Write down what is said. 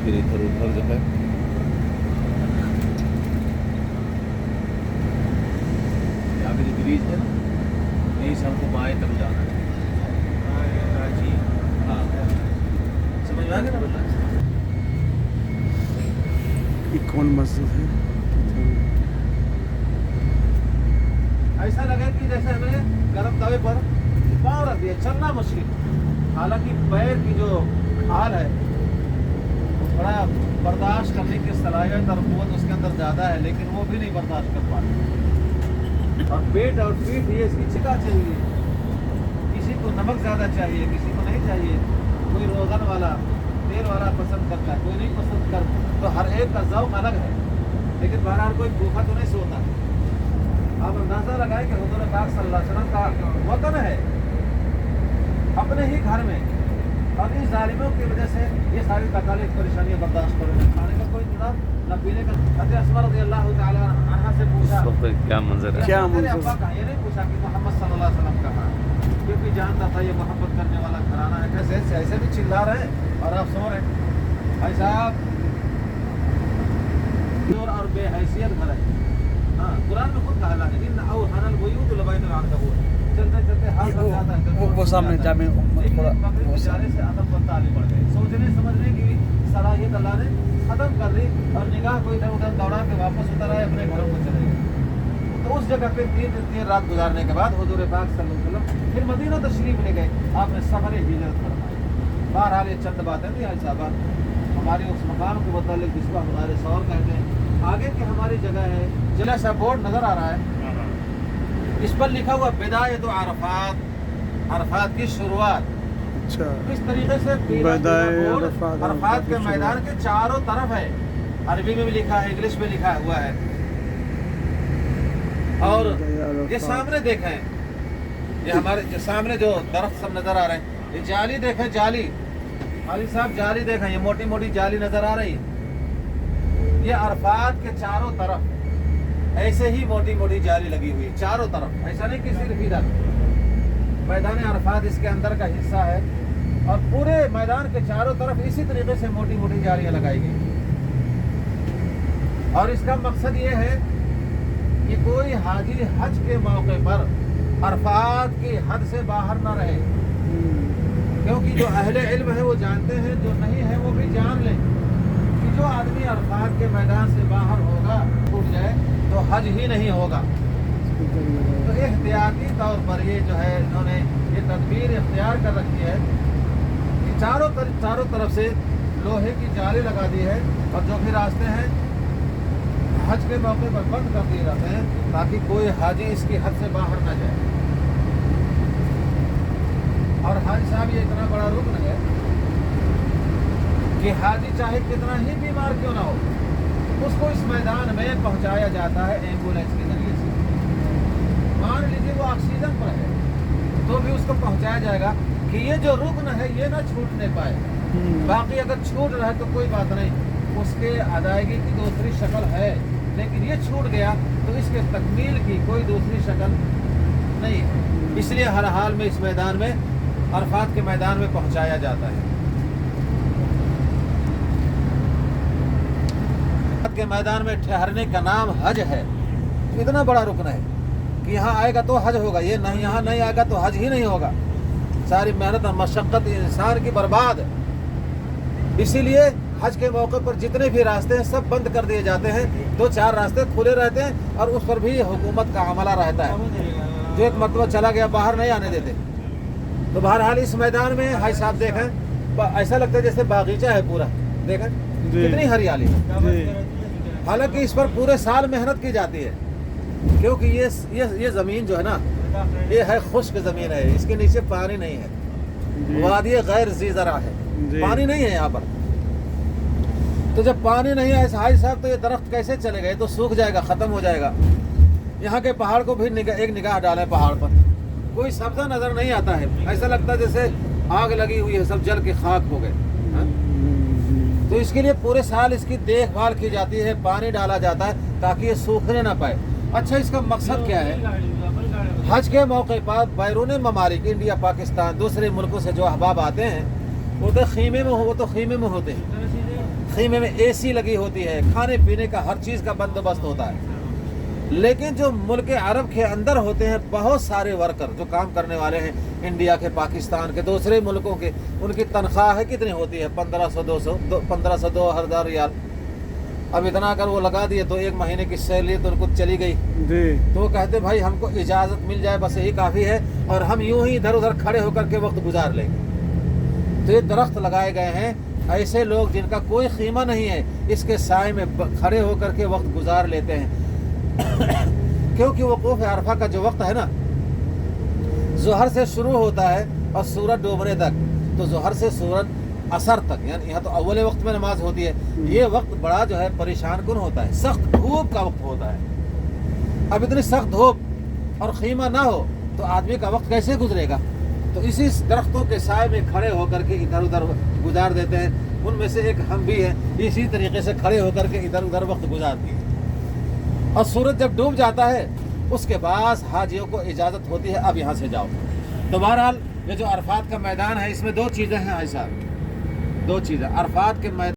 फिर इधर उधर जो है यहाँ पे जो ब्रिज है ना, यहीं से हमको बाएं तरफ जाना है। हाँ, समझ में आ गया ना बेटा? ये कौन मस्जिद है? ऐसा लगे कि जैसे हमने गर्म तवे पर पाँव रख दिया, चलना मुश्किल। हालांकि पैर की जो हाल है वो थोड़ा बर्दाश्त करने की सलाहियत और कुव्वत उसके अंदर ज़्यादा है, लेकिन वो भी नहीं बर्दाश्त कर पाते। और पेट और पीठ ये इसकी चिका चाहिए, किसी को नमक ज़्यादा चाहिए, किसी को नहीं चाहिए। कोई रोगन वाला तेल वाला पसंद करता है, कोई नहीं पसंद करता। तो हर एक का ज़ौक़ अलग है, लेकिन बहरहाल कोई भूखा तो नहीं सोता। आप अंदाज़ा लगाएं कि हुज़ूर पाक सल्लल्लाहु अलैहि वसल्लम का वतन है अपने ही घर में, और इन जालिमों की वजह से ये सारी तकालीफ परेशानियां बर्दाश्त कर रहे हैं। खाने का कोई जुड़ा न पीने का। हज़रत अस्मा रज़ियल्लाहु ताला अन्हा से पूछा क्या मंजर है, क्या तेरे मंजर? अब्बा कहाँ? ये नहीं पूछा कि मोहम्मद सल्लल्लाहु अलैहि वसल्लम कहाँ, क्योंकि जानता था ये मोहब्बत करने वाला घराना है। कैसे ऐसे भी चिल्ला रहे हैं और आप सो रहे हैं। भाई साहब और बेहैसियत घर है। हाँ, कुरान में खुद कहा है इन औ हनल बुयूत लबैनुल अनकबूत। चलते चलते हाथ लग जाता है। वो सामने जामे थोड़ा वो बेचारे से अदब पर ताली पड़ गए। सोचने समझने की सलाहियत अल्लाह ने खत्म कर दी और निगाह को इधर उधर दौड़ा के वापस उतर आए, अपने घरों को चले गए। तो उस जगह पे 3 रात गुजारने के बाद हुजूर पाक सल्लल्लाहु अलैहि वसल्लम फिर मदीना तशरीफ ले गए। आपने सफर हिजरत फरमाई। बहरहाल ये चंद बातें थी आज साहब हमारे उस मकाम के मुतालिक जिसको हम गारे सौर कहते हैं। आगे की हमारी जगह है, जिला सा बोर्ड नजर आ रहा है, इस पर लिखा हुआ बिदायत अरफात, अरफात की शुरुआत। अच्छा, इस तरीके से बिदायत बोर्ड अरफात अरफात के की मैदान के चारों तरफ है। अरबी में भी लिखा है, इंग्लिश में लिखा हुआ है। और ये सामने देखें, ये हमारे जो सामने जो दरख्त सब नजर आ रहे हैं, ये जाली देखें, जाली अली साहब जाली देखें, ये मोटी मोटी जाली नजर आ रही है। ये अरफात के चारों तरफ ऐसे ही मोटी मोटी जाली लगी हुई है, चारों तरफ। ऐसा नहीं कि सिर्फ इधर। मैदान अरफात इसके अंदर का हिस्सा है और पूरे मैदान के चारों तरफ इसी तरीके से मोटी मोटी जालियां लगाई गई। और इसका मकसद ये है कि कोई हाजी हज के मौके पर अरफात की हद से बाहर न रहे, क्योंकि जो अहले इल्म है वो जानते हैं, जो नहीं है वो भी जान लें कि जो आदमी अरफात के मैदान से बाहर होगा, टूट जाए तो हज ही नहीं होगा। तो एहतियाती तौर पर ये जो है इन्होंने ये तदबीर इख्तियार कर रखी है कि चारों तरफ से लोहे की जाली लगा दी है और जो भी रास्ते हैं हज के मौके पर बंद कर दिए जाते हैं ताकि कोई हाजी इसकी हद से बाहर न जाए। और हाजी साहब ये इतना बड़ा रुकन है कि हाजी चाहे कितना ही बीमार क्यों ना हो, उसको इस मैदान में पहुंचाया जाता है एम्बुलेंस के जरिए से। मान लीजिए वो ऑक्सीजन पर है तो भी उसको पहुंचाया जाएगा कि ये जो रुकन है ये ना छूटने पाए। बाकी अगर छूट रहा है तो कोई बात नहीं, उसके अदायगी की दूसरी शक्ल है, लेकिन ये छूट गया तो इसके तकमील की कोई दूसरी शक्ल नहीं है। इसलिए हर हाल में इस मैदान में अरफात के मैदान में पहुंचाया जाता है। के मैदान में ठहरने का नाम हज है। इतना बड़ा रुकन है कि यहाँ आएगा तो हज होगा, ये नहीं यहाँ नहीं आएगा तो हज ही नहीं होगा। सारी मेहनत और मशक्क़त इंसान की बर्बाद है। इसीलिए हज के मौके पर जितने भी रास्ते हैं सब बंद कर दिए जाते हैं। 2-4 रास्ते खुले रहते हैं और उस पर भी हुकूमत का अमला रहता है। जो एक मरतबा चला गया बाहर नहीं आने देते। तो बहरहाल इस मैदान में भाई साहब देखें, ऐसा लगता है जैसे बागीचा है पूरा। देखें कितनी हरियाली है। हालांकि इस पर पूरे साल मेहनत की जाती है, क्योंकि ये ज़मीन जो है ना, ये है खुश्क ज़मीन है, इसके नीचे पानी नहीं है। वादी गैर ज़ीज़रा है, पानी नहीं है यहाँ पर। तो जब पानी नहीं है हाजी साहब तो ये दरख्त कैसे चले गए, तो सूख जाएगा, ख़त्म हो जाएगा। यहाँ के पहाड़ को भी एक निगाह डालें, पहाड़ पर कोई सब्ज़ा नज़र नहीं आता है। ऐसा लगता है जैसे आग लगी हुई है, सब जल के खाक हो गए। तो इसके लिए पूरे साल इसकी देखभाल की जाती है, पानी डाला जाता है ताकि ये सूखने ना पाए। अच्छा, इसका मकसद क्या है? हज के मौके पर बैरून ममालिक, इंडिया, पाकिस्तान, दूसरे मुल्कों से जो अहबाब आते हैं वो तो खीमे में होते हैं। خیمے میں AC لگی ہوتی ہے, کھانے پینے کا ہر چیز کا بندوبست ہوتا ہے. لیکن جو ملک عرب کے اندر ہوتے ہیں بہت سارے ورکر جو کام کرنے والے ہیں, انڈیا کے, پاکستان کے, دوسرے ملکوں کے, ان کی تنخواہ کتنی ہوتی ہے؟ 1500 2000 ریال. اب اتنا اگر وہ لگا دیے تو ایک مہینے کی سیلری تو ان کو چلی گئی. جی تو وہ کہتے بھائی ہم کو اجازت مل جائے بس یہی کافی ہے, اور ہم یوں ہی ادھر ادھر کھڑے ہو کر کے وقت گزار لیں گے. تو یہ درخت لگائے گئے ہیں, ایسے لوگ جن کا کوئی قیمہ نہیں ہے اس کے سائے میں کھڑے ہو کر کے وقت گزار لیتے ہیں. کیونکہ وقوف عرفہ کا جو وقت ہے نا, ظہر سے شروع ہوتا ہے اور سورج ڈوبنے تک. تو ظہر سے سورج عصر تک, یعنی یہاں تو اول وقت میں نماز ہوتی ہے. یہ وقت بڑا جو ہے پریشان کن ہوتا ہے, سخت دھوپ کا وقت ہوتا ہے. اب اتنی سخت دھوپ اور خیمہ نہ ہو تو آدمی کا وقت کیسے گزرے گا؟ تو اسی درختوں کے سائے میں کھڑے ہو کر کے ادھر ادھر گزار دیتے ہیں. ان میں سے ایک ہم بھی ہیں, اسی طریقے سے کھڑے ہو کر کے ادھر ادھر وقت گزارتی ہے. اور سورج جب ڈوب جاتا ہے اس کے بعد حاجیوں کو اجازت ہوتی ہے اب یہاں سے جاؤ. تو بہرحال یہ جو عرفات کا میدان ہے اس میں دو چیزیں ہیں ایسا, دو چیزیں. عرفات کے میدان